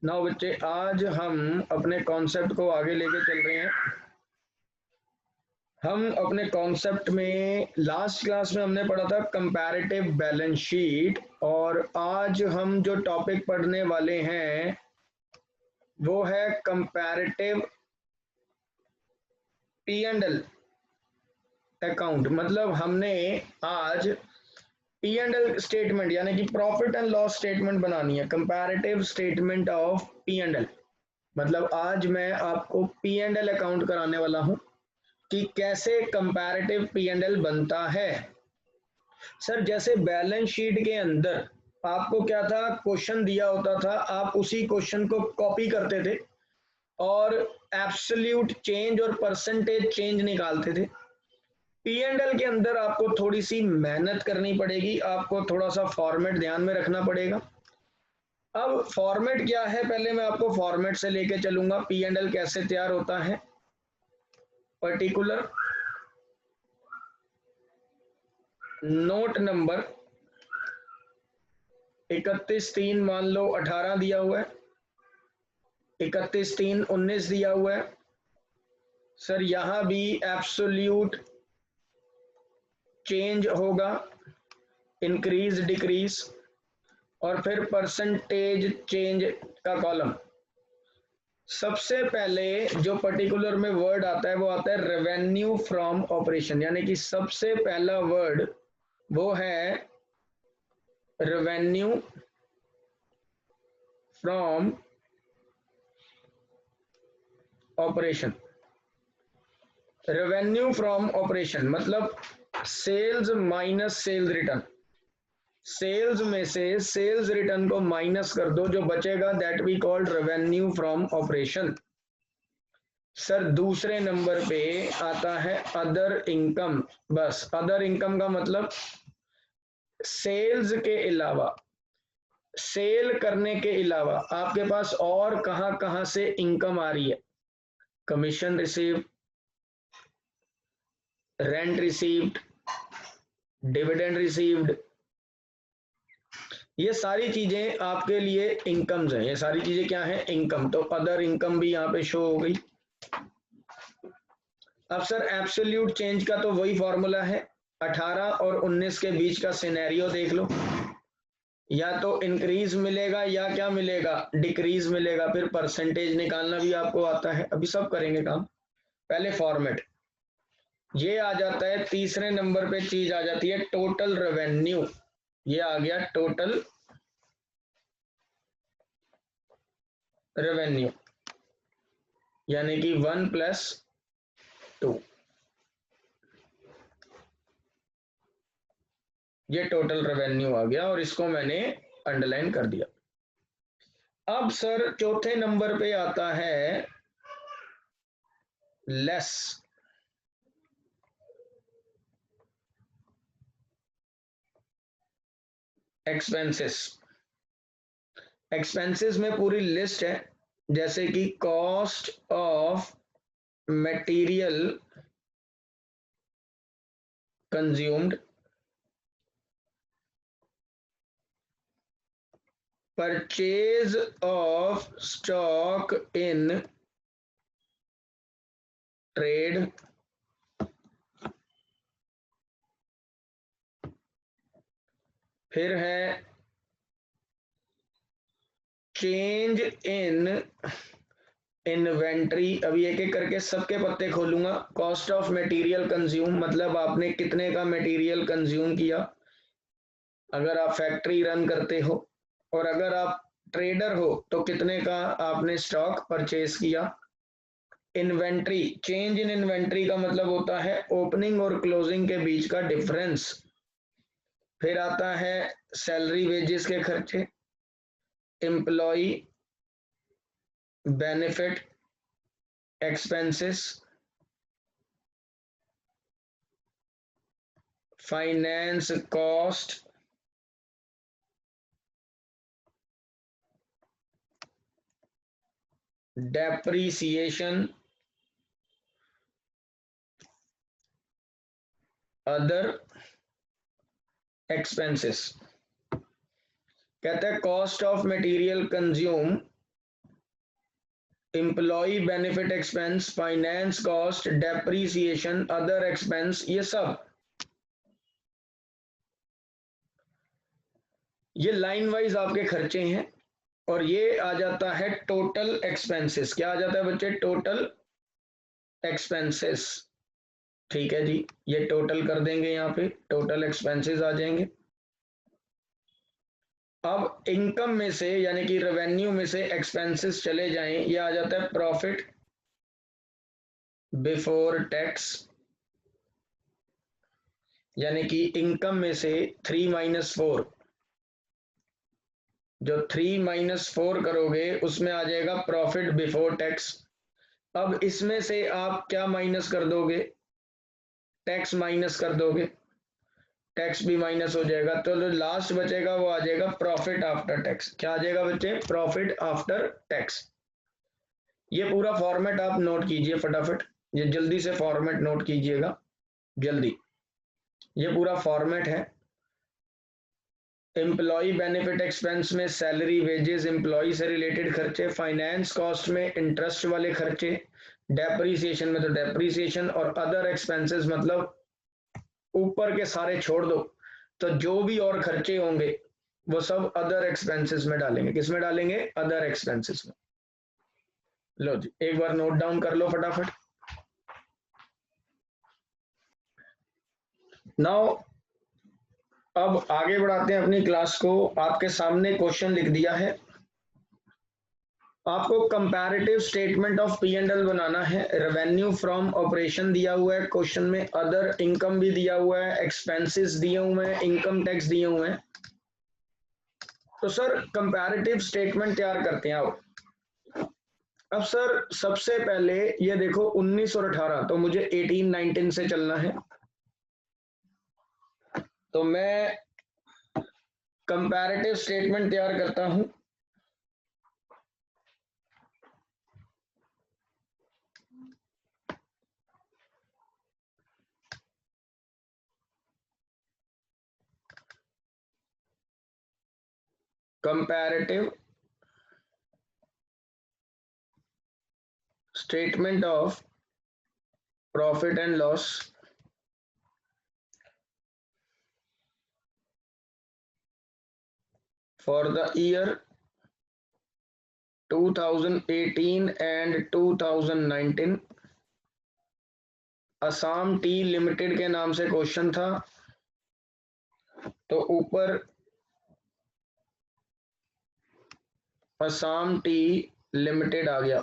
ना बच्चे, आज हम अपने कॉन्सेप्ट को आगे लेके चल रहे हैं। हम अपने कॉन्सेप्ट में लास्ट क्लास में हमने पढ़ा था कंपैरेटिव बैलेंस शीट, और आज हम जो टॉपिक पढ़ने वाले हैं वो है comparative P and L account. मतलब हमने आज पी एंड एल स्टेटमेंट यानी कि प्रॉफिट एंड लॉस स्टेटमेंट बनानी है, comparative statement of P and L. मतलब आज मैं आपको पी एंड एल अकाउंट कराने वाला हूं कि कैसे कंपैरेटिव पी एंड एल बनता है। सर, जैसे बैलेंस शीट के अंदर आपको क्या था, क्वेश्चन दिया होता था, आप उसी क्वेश्चन को कॉपी करते थे और एब्सोल्यूट चेंज और परसेंटेज चेंज निकालते थे। पी एंड एल के अंदर आपको थोड़ी सी मेहनत करनी पड़ेगी, आपको थोड़ा सा फॉर्मेट ध्यान में रखना पड़ेगा। अब फॉर्मेट क्या है, पहले मैं आपको फॉर्मेट से लेके चलूंगा, पी एंड एल कैसे तैयार होता है। पर्टिकुलर नोट नंबर 31/3 मान लो 18 दिया हुआ है, 31/3/19 दिया हुआ है। सर यहां भी एब्सोल्यूट चेंज होगा, इंक्रीज डिक्रीज, और फिर परसेंटेज चेंज का कॉलम। सबसे पहले जो पर्टिकुलर में वर्ड आता है वो आता है रेवेन्यू फ्रॉम ऑपरेशन, यानी कि सबसे पहला वर्ड वो है revenue from operation. Revenue from operation मतलब sales minus sales return. Sales में से सेल्स रिटर्न को माइनस कर दो, जो बचेगा that we called revenue from operation. Sir दूसरे नंबर पे आता है अदर इनकम। बस अदर इनकम का मतलब सेल्स के अलावा, सेल करने के अलावा आपके पास और कहां कहां से इनकम आ रही है। Commission receive, rent received, dividend received, ये सारी चीजें आपके लिए इनकम्स हैं। ये सारी चीजें क्या हैं, इनकम। तो अदर इनकम भी यहाँ पे शो हो गई। अब सर एब्सोल्यूट चेंज का तो वही फॉर्मूला है, 18 और 19 के बीच का सिनेरियो देख लो, या तो इंक्रीज मिलेगा या क्या मिलेगा, डिक्रीज मिलेगा। फिर परसेंटेज निकालना भी आपको आता है, अभी सब करेंगे काम। पहले फॉर्मेट ये आ जाता है, तीसरे नंबर पे चीज आ जाती है टोटल रेवेन्यू। ये आ गया टोटल रेवेन्यू, यानी कि 1+2, ये टोटल रेवेन्यू आ गया और इसको मैंने अंडरलाइन कर दिया। अब सर चौथे नंबर पे आता है लेस एक्सपेंसेस। एक्सपेंसेस में पूरी लिस्ट है, जैसे कि cost of material consumed, purchase of stock in trade, फिर है चेंज इन इन्वेंट्री। अभी एक एक करके सबके पत्ते खोलूंगा। कॉस्ट ऑफ मटेरियल कंज्यूम मतलब आपने कितने का मटेरियल कंज्यूम किया, अगर आप फैक्ट्री रन करते हो, और अगर आप ट्रेडर हो तो कितने का आपने स्टॉक परचेज किया। इन्वेंट्री, चेंज इन इन्वेंट्री का मतलब होता है ओपनिंग और क्लोजिंग के बीच का डिफरेंस। फिर आता है सैलरी वेजेस के खर्चे, employ benefit expenses, finance cost, depreciation, other expenses. कहते हैं cost of material consume, employ benefit expense, finance cost, depreciation, other expense, ये लाइन वाइज आपके खर्चे हैं। और ये आ जाता है टोटल एक्सपेंसेस। क्या आ जाता है बच्चे? Total expenses. ठीक है जी, ये टोटल कर देंगे, यहाँ पे टोटल एक्सपेंसेस आ जाएंगे। अब इनकम में से यानी कि रेवेन्यू में से एक्सपेंसेस चले जाएं, ये आ जाता है प्रॉफिट बिफोर टैक्स, यानी कि इनकम में से 3 - 4, जो 3 - 4 करोगे उसमें आ जाएगा प्रॉफिट बिफोर टैक्स। अब इसमें से आप क्या माइनस कर दोगे? टैक्स माइनस कर दोगे, टैक्स भी माइनस हो जाएगा, तो जो लास्ट बचेगा वो आ जाएगा प्रॉफिट आफ्टर टैक्स। क्या आ जाएगा बच्चे? Profit after tax. ये पूरा फॉर्मेट आप नोट कीजिए फटाफट, ये जल्दी से फॉर्मेट नोट कीजिएगा जल्दी। ये पूरा फॉर्मेट है। एम्प्लॉय बेनिफिट एक्सपेंस में सैलरी, वेजेस, एम्प्लॉय से रिलेटेड खर्चे, फाइनेंस कॉस्ट में इंटरेस्ट वाले खर्चे, डेप्रीसिएशन में तो डेप्रीसिएशन, और अदर एक्सपेंसेस मतलब ऊपर के सारे छोड़ दो, तो जो भी और खर्चे होंगे वो सब अदर एक्सपेंसेस में डालेंगे। किस में डालेंगे? अदर एक्सपेंसेस में। लो जी, एक बार नोट डाउन कर लो फटाफट। नाउ अब आगे बढ़ाते हैं अपनी क्लास को। आपके सामने क्वेश्चन लिख दिया है, आपको comparative statement of P and L बनाना है। रेवेन्यू फ्रॉम ऑपरेशन दिया हुआ है क्वेश्चन में, अदर इनकम भी दिया हुआ है, एक्सपेंसेस दिए हुए हैं, इनकम टैक्स दिए हुए हैं। तो सर कंपैरेटिव स्टेटमेंट तैयार करते हैं आप। अब सर सबसे पहले ये देखो 19 और 18, तो मुझे 18 19 से चलना है। तो मैं कंपैरेटिव स्टेटमेंट तैयार करता हूं। Comparative statement of profit and loss for the year 2018 and 2019। Assam T limited के नाम से क्वेश्चन था, तो ऊपर असम टी लिमिटेड आ गया।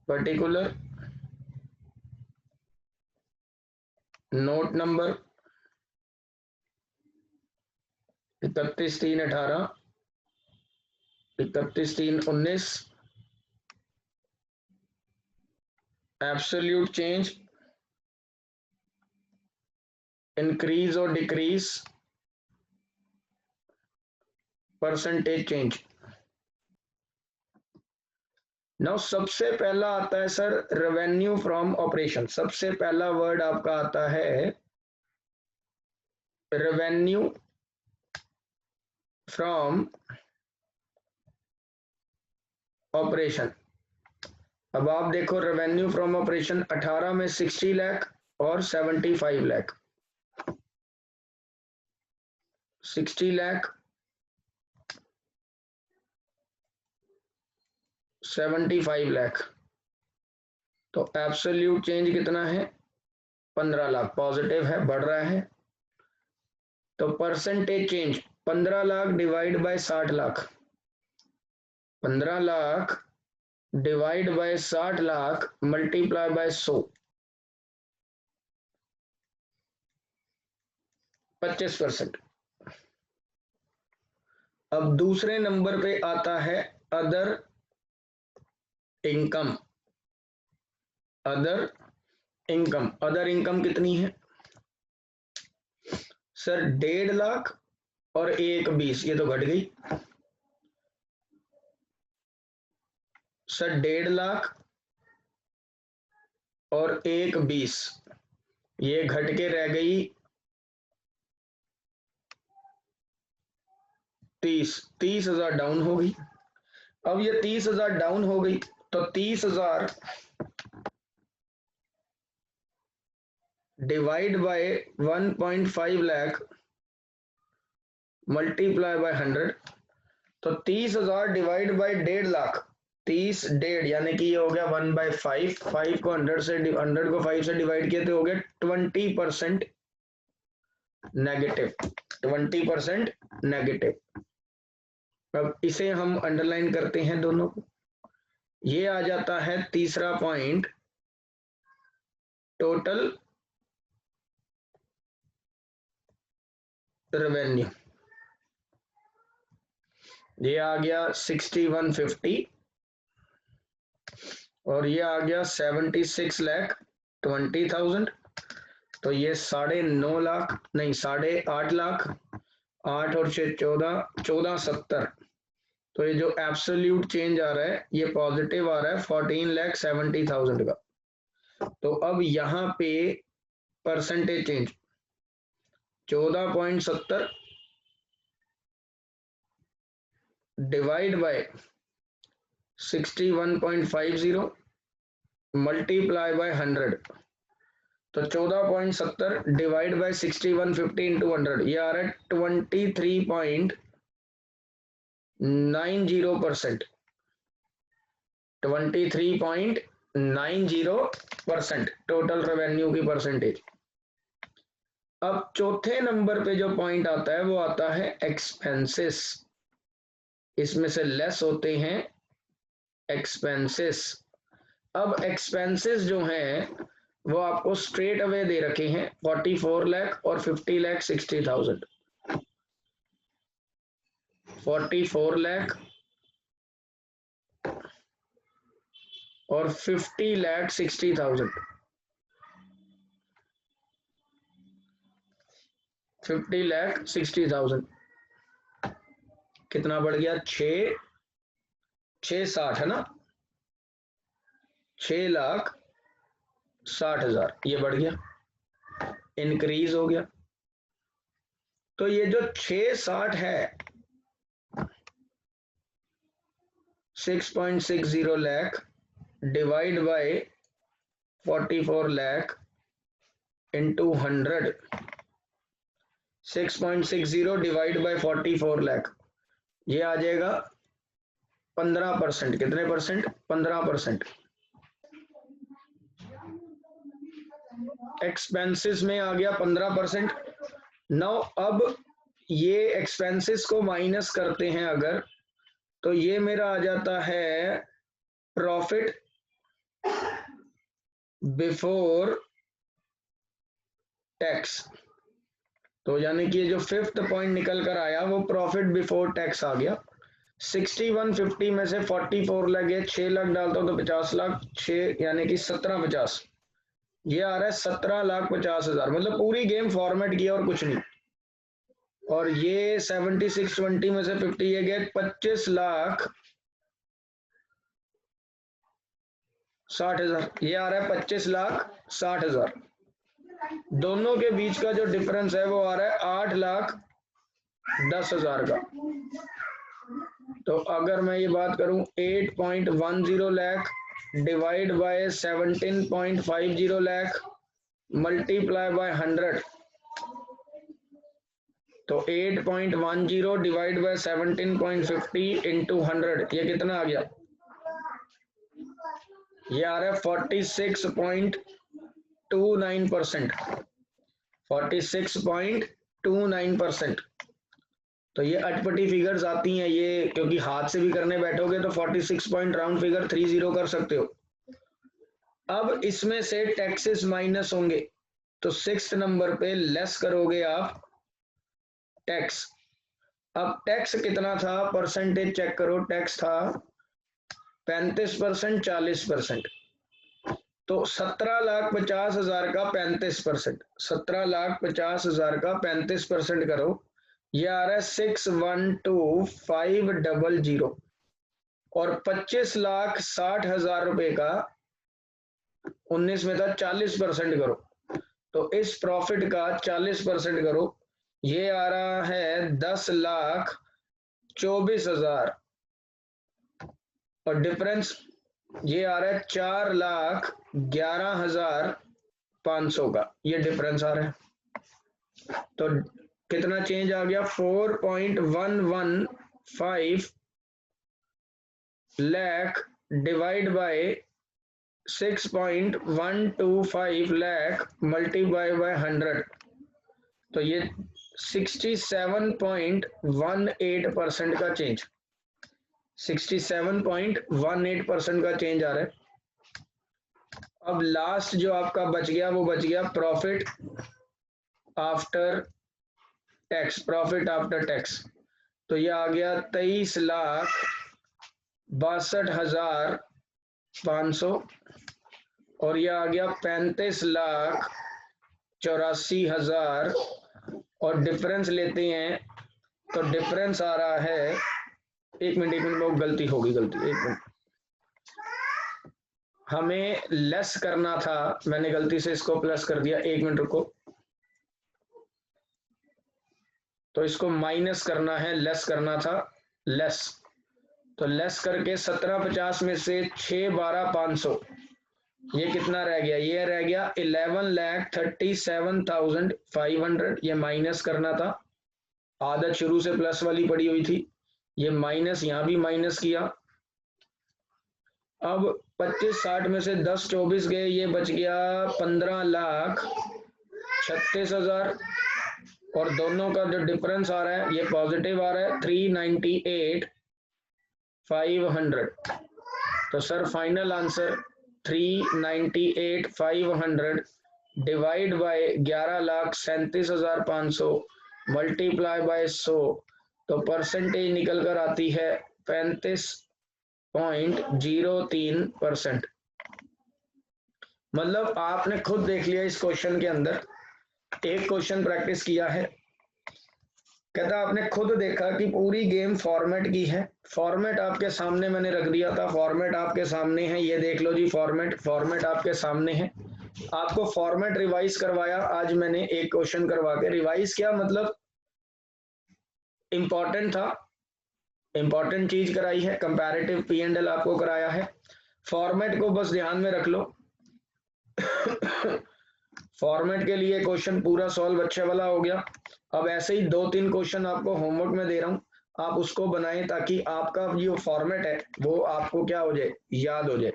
Particular note number 31/3/18, 31/3/19। Absolute change, increase और डिक्रीज, परसेंटेज चेंज। नाउ सबसे पहला आता है सर रेवेन्यू फ्रॉम ऑपरेशन। सबसे पहला वर्ड आपका आता है रेवेन्यू फ्रॉम ऑपरेशन। अब आप देखो रेवेन्यू फ्रॉम ऑपरेशन 18 में 60 लाख और 75 लाख। 60 लाख 75 लाख, तो एब्सोल्यूट चेंज कितना है? 15 लाख। पॉजिटिव है, बढ़ रहा है। तो percentage change 15 lakh divide by 60 lakh, 15 lakh divide by 60 lakh multiply by 100, 25%। अब दूसरे नंबर पे आता है other income. Other income, other income कितनी है सर? 1.5 लाख और 1 20, ये तो घट गई सर। 1.5 लाख और 1 20, ये घट के रह गई 30,000 डाउन हो गई। अब ये 30,000 डाउन हो गई तो 30,000 divide by 1.5 lakh multiply by 100, तो 30,000 डिवाइड बाय 1.5 लाख, 30 1.5 यानी कि ये हो गया 1/5, 5 को 100 से 100 को 5 से डिवाइड किया तो हो गया 20% नेगेटिव, 20% नेगेटिव। अब इसे हम अंडरलाइन करते हैं दोनों को। ये आ जाता है तीसरा पॉइंट, टोटल रेवेन्यू। ये आ गया 6150 और ये आ गया 76,20,000, तो ये 9.5 लाख नहीं 8.5 लाख, 8 और 6 14, 1470। तो ये जो एब्सोल्यूट चेंज आ रहा है ये पॉजिटिव आ रहा है 14,70,000 का। तो अब यहाँ पे percentage change 14.70 divide by 61.50 multiply by 100, तो 14.70 डिवाइड बाय 6150 इंटू 100, ये आ रहा है 23.90%, 23.90% टोटल रेवेन्यू की परसेंटेज। अब चौथे नंबर पे जो पॉइंट आता है वो आता है एक्सपेंसेस। इसमें से लेस होते हैं एक्सपेंसेस। अब एक्सपेंसेस जो हैं वो आपको स्ट्रेट अवे दे रखे हैं 44 लाख और 50,60,000। 44 लाख और 50,60,000। 50,60,000 कितना बढ़ गया? 660 है ना, 6,60,000 ये बढ़ गया, इंक्रीज हो गया। तो ये जो 660 है 6.60 lakh divide by 44 lakh into 100, 6.60 divide by 44 lakh, ये आ जाएगा 15%। कितने परसेंट? 15%। एक्सपेंसेस में आ गया 15%। नाउ अब ये एक्सपेंसेस को माइनस करते हैं अगर, तो ये मेरा आ जाता है प्रॉफिट बिफोर टैक्स। तो यानी कि ये जो फिफ्थ पॉइंट निकल कर आया वो प्रॉफिट बिफोर टैक्स आ गया। 6150 में से 44 लगे, 6 लाख डालता हूं तो 50 लाख, 6 यानी कि 1750, ये आ रहा है 17,50,000। मतलब पूरी गेम फॉर्मेट किया और कुछ नहीं। और ये 7620 में से 50 ये गए 25,60,000, ये आ रहा है 25,60,000। दोनों के बीच का जो डिफरेंस है वो आ रहा है 8,10,000 का। तो अगर मैं ये बात करूं 8.10 lakh divide by 17.50 lakh multiply by 100, तो 8.10 डिवाइड बाय 17.50 इंटू 100, ये कितना आ गया? ये आ रहा है 46.29%, 46.29%। तो ये अटपटी फिगर्स आती हैं ये, क्योंकि हाथ से भी करने बैठोगे तो 46 पॉइंट राउंड फिगर 30 कर सकते हो। अब इसमें से टैक्सेस माइनस होंगे, तो 6th नंबर पे लेस करोगे आप टैक्स। अब टैक्स कितना था? परसेंटेज चेक करो, टैक्स था 35%, 40%। तो 17,50,000 का 35%, 17,50,000 का 35% करो, ये आ रहा है 612,500। और 25,60,000 रुपए का 19 में था 40% करो, तो इस प्रॉफिट का 40% करो, ये आ रहा है 24,000 और डिफरेंस ये आ रहा है 4,11,500 का, ये डिफरेंस आ रहा है। तो कितना चेंज आ गया? 4.115 lakh divide by 6.125 lakh multiply by 100, तो ये 67.18% का चेंज, 67.18% का चेंज आ रहा है। अब लास्ट जो आपका बच गया वो बच गया profit after tax, profit after tax. तो ये आ गया 23,62,500 और ये आ गया 35,84,000 और डिफरेंस लेते हैं तो डिफरेंस आ रहा है, एक मिनट लोग, गलती होगी, गलती, एक मिनट, हमें लेस करना था, मैंने गलती से इसको प्लस कर दिया, एक मिनट रुको, तो इसको माइनस करना है, लेस करना था, लेस, तो लेस करके 1750 में से 6,12,500, ये कितना रह गया? ये रह गया 11,37,500, ये माइनस करना था, आदत शुरू से प्लस वाली पड़ी हुई थी, ये माइनस, यहां भी माइनस किया। अब 25,60 में से 10 24 गए, ये बच गया 15,36,000 और दोनों का जो डिफरेंस आ रहा है ये पॉजिटिव आ रहा है 398,500। तो sir final answer 398,500 divide by 11,37,500 multiply by 100, तो परसेंटेज निकल कर आती है 35.03%। मतलब आपने खुद देख लिया इस क्वेश्चन के अंदर, एक क्वेश्चन प्रैक्टिस किया है, कहता आपने खुद देखा कि पूरी गेम फॉर्मेट की है, फॉर्मेट आपके सामने मैंने रख दिया था, फॉर्मेट आपके सामने है, ये देख लो जी, फॉर्मेट आपके सामने है, आपको फॉर्मेट रिवाइज करवाया आज मैंने एक क्वेश्चन करवा के। रिवाइज क्या मतलब, इंपॉर्टेंट था, इंपॉर्टेंट चीज कराई है, कंपैरेटिव P&L आपको कराया है, फॉर्मेट को बस ध्यान में रख लो। फॉर्मेट के लिए क्वेश्चन पूरा सॉल्व अच्छे वाला हो गया। अब ऐसे ही 2-3 क्वेश्चन आपको होमवर्क में दे रहा हूं, आप उसको बनाएं ताकि आपका जो फॉर्मेट है वो आपको क्या हो जाए, याद हो जाए।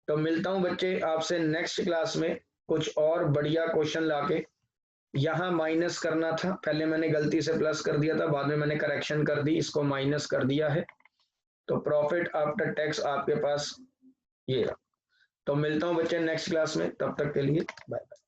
तो मिलता हूं बच्चे आपसे नेक्स्ट क्लास में कुछ और बढ़िया क्वेश्चन लाके। यहाँ माइनस करना था, पहले मैंने गलती से प्लस कर दिया था, बाद में मैंने करेक्शन कर दी, इसको माइनस कर दिया है, तो प्रॉफिट आफ्टर टैक्स आपके पास ये रहा। तो मिलता हूं बच्चे नेक्स्ट क्लास में, तब तक के लिए बाय बाय।